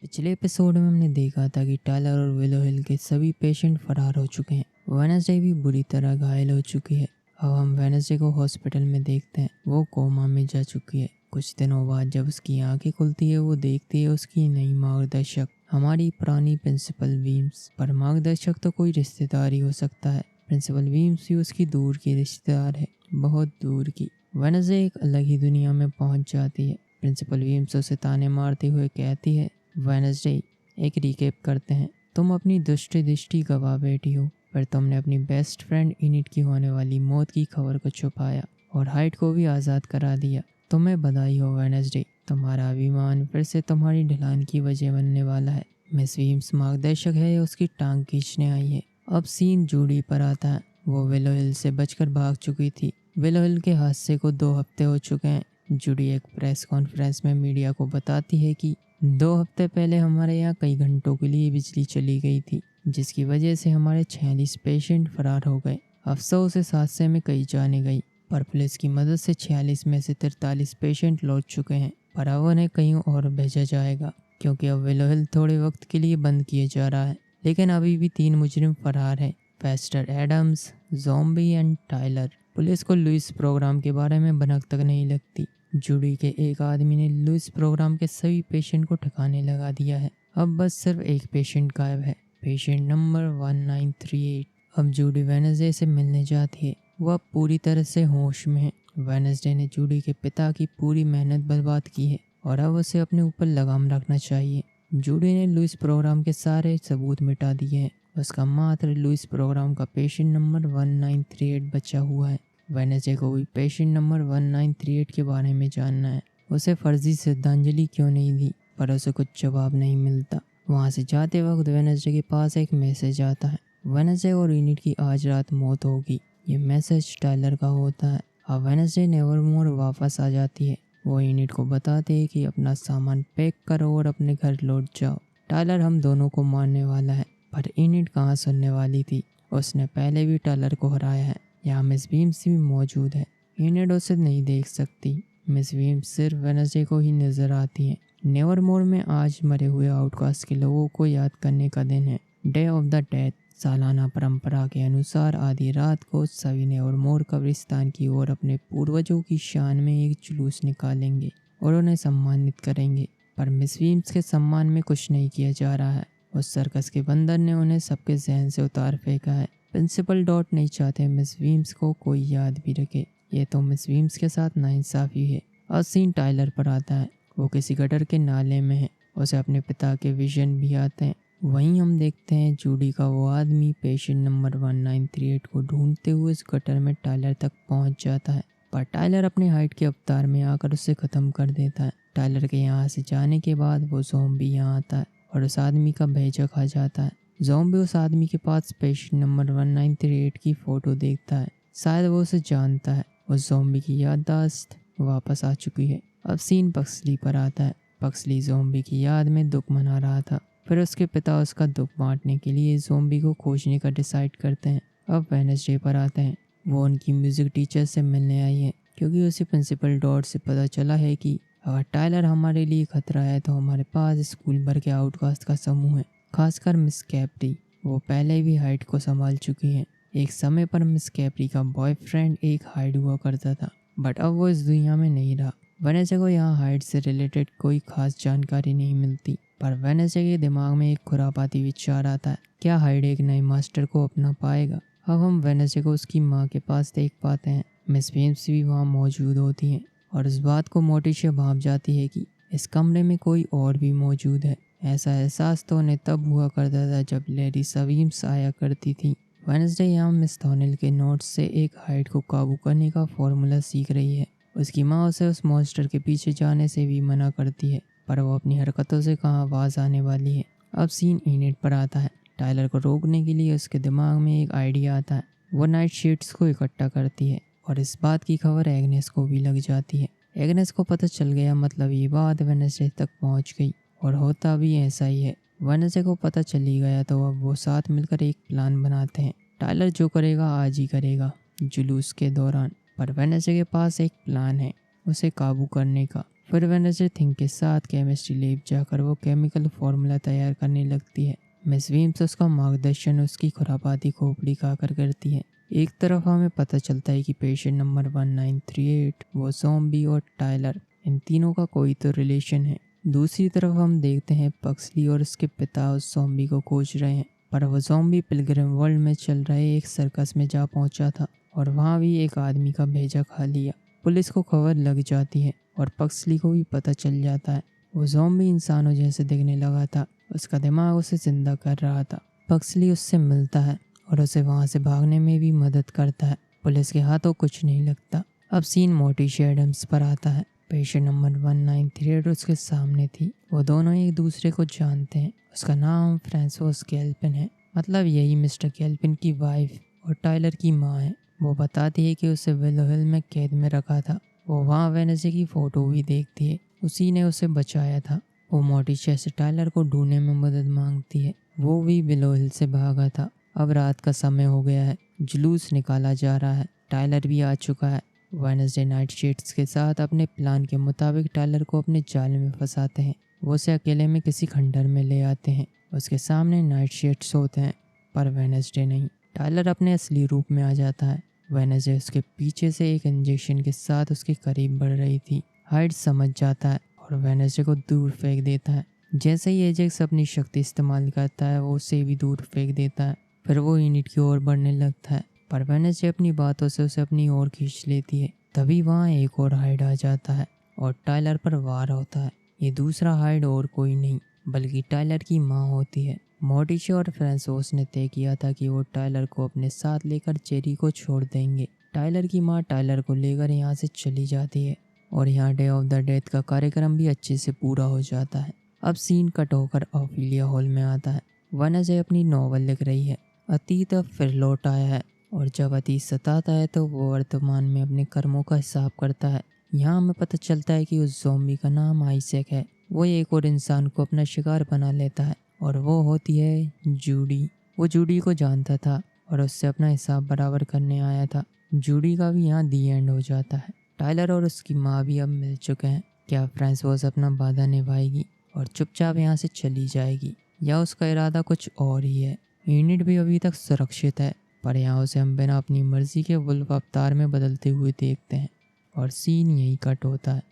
पिछले एपिसोड में हमने देखा था कि टायलर और विलो हिल के सभी पेशेंट फरार हो चुके हैं। वेडनेसडे भी बुरी तरह घायल हो चुकी है। अब हम वेडनेसडे को हॉस्पिटल में देखते हैं। वो कोमा में जा चुकी है। कुछ दिनों बाद जब उसकी आंखें खुलती है वो देखती है उसकी नई मार्गदर्शक हमारी पुरानी प्रिंसिपल वीम्स। पर मार्गदर्शक तो कोई रिश्तेदार ही हो सकता है। प्रिंसिपल वीम्स भी उसकी दूर की रिश्तेदार है, बहुत दूर की। वेडनेसडे एक अलग ही दुनिया में पहुंच जाती है। प्रिंसिपल वीम्स उसे ताने मारते हुए कहती है, वेडनेसडे एक रिकेप करते हैं। तुम अपनी दुष्ट दृष्टि गवा बैठी हो, पर तुमने अपनी बेस्ट फ्रेंड इनिट की होने वाली मौत की खबर को छुपाया और हाइड को भी आज़ाद करा दिया। तुम्हें बधाई हो वेडनेसडे, तुम्हारा अभिमान फिर से तुम्हारी ढलान की वजह बनने वाला है। मिस वीम्स मार्गदर्शक है, उसकी टांग खींचने आई है। अब सीन जूडी पर आता है। वो विलो हिल से बचकर भाग चुकी थी। विलो हिल के हादसे को 2 हफ्ते हो चुके हैं। जूडी एक प्रेस कॉन्फ्रेंस में मीडिया को बताती है कि 2 हफ्ते पहले हमारे यहाँ कई घंटों के लिए बिजली चली गई थी, जिसकी वजह से हमारे 46 पेशेंट फरार हो गए। अफसोस इस हादसे में कई जाने गई, पर पुलिस की मदद से 46 में से 43 पेशेंट लौट चुके हैं। पर अब उन्हें कहीं और भेजा जाएगा, क्योंकि अब विलो हिल थोड़े वक्त के लिए बंद किया जा रहा है। लेकिन अभी भी 3 मुजरिम फरार हैं, Fester Addams, Zombie and Tyler. Police को लुइस प्रोग्राम के बारे में भनक तक नहीं लगती। जूडी के एक आदमी ने लुइस प्रोग्राम के सभी पेशेंट को ठिकाने लगा दिया है। अब बस सिर्फ एक पेशेंट गायब है, पेशेंट नंबर 1938। अब जूडी वेडनेसडे से मिलने जाती है। वह पूरी तरह से होश में है। वेडनेसडे ने जूडी के पिता की पूरी मेहनत बर्बाद की है और अब उसे अपने ऊपर लगाम रखना चाहिए। जूडी ने लुइस प्रोग्राम के सारे सबूत मिटा दिए हैं। उसका मात्र लुइस प्रोग्राम का पेशेंट नंबर 1938 बचा हुआ है। वेडनेसडे को भी पेशेंट नंबर 1938 के बारे में जानना है। उसे फर्जी श्रद्धांजलि क्यों नहीं दी, पर उसे कुछ जवाब नहीं मिलता। वहाँ से जाते वक्त वेडनेसडे के पास एक मैसेज आता है। वेडनेसडे और इनिट की आज रात मौत होगी। ये मैसेज टायलर का होता है। अब वेडनेसडे नेवरमोर वापस आ जाती है। वो इनिट को बताते हैं कि अपना सामान पैक करो और अपने घर लौट जाओ। टायलर हम दोनों को मारने वाला है। पर इनिट कहाँ सुनने वाली थी। उसने पहले भी टायलर को हराया है। यहाँ मिस वीम्स भी मौजूद है। इनिट उसे नहीं देख सकती। मिस वीम्स सिर्फ वेडनेसडे को ही नजर आती हैं। नेवरमोर में आज मरे हुए आउटकास्ट के लोगों को याद करने का दिन है, डे ऑफ द डेथ। सालाना परंपरा के अनुसार आधी रात को सभी नेवरमोर कब्रिस्तान की ओर अपने पूर्वजों की शान में एक जुलूस निकालेंगे और उन्हें सम्मानित करेंगे। पर मिस वीम्स के सम्मान में कुछ नहीं किया जा रहा है। उस सर्कस के बंदर ने उन्हें सबके जहन से उतार फेंका है। प्रिंसिपल डॉट नहीं चाहते मिस वीम्स को कोई याद भी रखे। ये तो मिस वीम्स के साथ नाइंसाफी है। और सीन टायलर पर आता है। वो किसी गटर के नाले में है। उसे अपने पिता के विजन भी आते हैं। वहीं हम देखते हैं जूडी का वो आदमी पेशेंट नंबर 1938 को ढूंढते हुए इस गटर में टायलर तक पहुंच जाता है। पर टायलर अपने हाइट के अवतार में आकर उसे खत्म कर देता है। टायलर के यहाँ से जाने के बाद वो ज़ॉम्बी यहाँ आता है और उस आदमी का भेजा खा जाता है। ज़ॉम्बी उस आदमी के पास पेशेंट नंबर 1938 की फोटो देखता है। शायद वो उसे जानता है। उस ज़ॉम्बी की याददाश्त वापस आ चुकी है। अब सीन पक्सली पर आता है। पक्सली ज़ॉम्बी की याद में दुख मना रहा था। फिर उसके पिता उसका दुख बांटने के लिए ज़ॉम्बी को खोजने का डिसाइड करते हैं। अब वेडनेसडे पर आते हैं। वो उनकी म्यूजिक टीचर से मिलने आई है, क्योंकि उसे प्रिंसिपल डॉट से पता चला है कि अगर टायलर हमारे लिए खतरा है तो हमारे पास स्कूल भर के आउटकास्ट का समूह है, खासकर मिस कैप्री। वो पहले भी हाइड को संभाल चुकी हैं। एक समय पर मिस कैप्री का बॉयफ्रेंड एक हाइड हुआ करता था, बट अब वो इस दुनिया में नहीं रहा। वेडनेसडे को यहाँ हाइड से रिलेटेड कोई खास जानकारी नहीं मिलती, पर वेडनेसडे के दिमाग में एक खुरापाती विचार आता है, क्या हाइड एक नए मास्टर को अपना पाएगा। अब हम वेडनेसडे को उसकी माँ के पास देख पाते हैं। मिस वीम्स भी वहाँ मौजूद होती हैं और इस बात को मोटिशा भांप जाती है कि इस कमरे में कोई और भी मौजूद है। ऐसा एहसास तो उन्हें तब हुआ करता था जब लेडी सवीम्स आया करती थी। वेडनेसडे यहाँ मिस थॉर्नेल के नोट्स से एक हाइड को काबू करने का फॉर्मूला सीख रही है। उसकी माँ उसे उस मॉन्स्टर के पीछे जाने से भी मना करती है, पर वो अपनी हरकतों से कहाँ आवाज़ आने वाली है। अब सीन इनिट पर आता है। टायलर को रोकने के लिए उसके दिमाग में एक आइडिया आता है। वो नाइट शीट्स को इकट्ठा करती है और इस बात की खबर एग्नेस को भी लग जाती है। एग्नेस को पता चल गया, मतलब ये बात वेडनेसडे तक पहुंच गई और होता भी ऐसा ही है। वेडनेसडे को पता चल ही गया तो अब वो साथ मिलकर एक प्लान बनाते हैं। टायलर जो करेगा आज ही करेगा, जुलूस के दौरान। पर वेडनेसडे के पास एक प्लान है उसे काबू करने का। फिर वेडनेसडे थिंग के साथ केमिस्ट्री लैब जाकर वो केमिकल फार्मूला तैयार करने लगती है। मिस वीम्स उसका मार्गदर्शन उसकी खुरापाती खोपड़ी खाकर करती है। एक तरफ हमें पता चलता है कि पेशेंट नंबर 1938 वो ज़ॉम्बी और टायलर, इन तीनों का कोई तो रिलेशन है। दूसरी तरफ हम देखते हैं पक्सली और उसके पिता उस ज़ॉम्बी को खोज रहे हैं, पर वो ज़ॉम्बी पिलग्रिम वर्ल्ड में चल रहे एक सर्कस में जा पहुंचा था और वहाँ भी एक आदमी का भेजा खा लिया। पुलिस को खबर लग जाती है और पक्सली को भी पता चल जाता है। वो ज़ॉम्बी इंसानों जैसे दिखने लगा था, उसका दिमाग उसे जिंदा कर रहा था। पक्सली उससे मिलता है और उसे वहाँ से भागने में भी मदद करता है। पुलिस के हाथों कुछ नहीं लगता। अब सीन मोर्टिशिया एडम्स पर आता है। पेशेंट नंबर 1938 उसके सामने थी। वो दोनों एक दूसरे को जानते हैं। उसका नाम फ्रांसोस गैल्पिन है, मतलब यही मिस्टर गैल्पिन की वाइफ और टायलर की माँ है। वो बताती है कि उसे विलो हिल में कैद में रखा था। वो वहाँ वेडनेसडे की फोटो भी देखती है, उसी ने उसे बचाया था। वो मोर्टिशिया से टायलर को ढूंढने में मदद मांगती है, वो भी विलो हिल से भागा था। अब रात का समय हो गया है, जुलूस निकाला जा रहा है, टायलर भी आ चुका है। वेडनेसडे नाइट शेड्स के साथ अपने प्लान के मुताबिक टायलर को अपने जाल में फंसाते हैं। वो उसे अकेले में किसी खंडर में ले आते हैं। उसके सामने नाइट शेड्स होते हैं, पर वेडनेसडे नहीं। टायलर अपने असली रूप में आ जाता है। वेडनेसडे उसके पीछे से एक इंजेक्शन के साथ उसके करीब बढ़ रही थी। हाइड समझ जाता है और वेडनेसडे को दूर फेंक देता है। जैसे ही एजेक्स अपनी शक्ति इस्तेमाल करता है, वो उसे भी दूर फेंक देता है। फिर वो यूनिट की ओर बढ़ने लगता है, पर वेडनेसडे अपनी बातों से उसे अपनी ओर खींच लेती है। तभी वहाँ एक और हाइड आ जाता है और टायलर पर वार होता है। ये दूसरा हाइड और कोई नहीं बल्कि टायलर की माँ होती है। मोर्टिशिया और फ्रांसोस ने तय किया था कि वो टायलर को अपने साथ लेकर चेरी को छोड़ देंगे। टायलर की माँ टायलर को लेकर यहाँ से चली जाती है और यहाँ डे ऑफ द डेथ का कार्यक्रम भी अच्छे से पूरा हो जाता है। अब सीन कट होकर ऑफिलिया हॉल में आता है। वेडनेसडे अपनी नॉवल लिख रही है। अतीत अब फिर लौट आया है और जब अतीत सताता है तो वो वर्तमान में अपने कर्मों का हिसाब करता है। यहाँ हमें पता चलता है कि उस ज़ॉम्बी का नाम आइजैक है। वो एक और इंसान को अपना शिकार बना लेता है और वो होती है जूडी। वो जूडी को जानता था और उससे अपना हिसाब बराबर करने आया था। जूडी का भी यहाँ दी एंड हो जाता है। टायलर और उसकी माँ भी अब मिल चुके हैं। क्या फ्रांसोस अपना वादा निभाएगी और चुपचाप यहाँ से चली जाएगी, या उसका इरादा कुछ और ही है? यूनिट भी अभी तक सुरक्षित है, पर यहाँ उसे हम बिना अपनी मर्जी के वुल्फ अवतार में बदलते हुए देखते हैं और सीन यही कट होता है।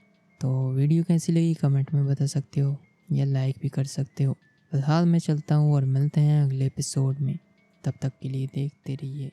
तो वीडियो कैसी लगी कमेंट में बता सकते हो या लाइक भी कर सकते हो। फिलहाल मैं चलता हूँ और मिलते हैं अगले एपिसोड में। तब तक के लिए देखते रहिए।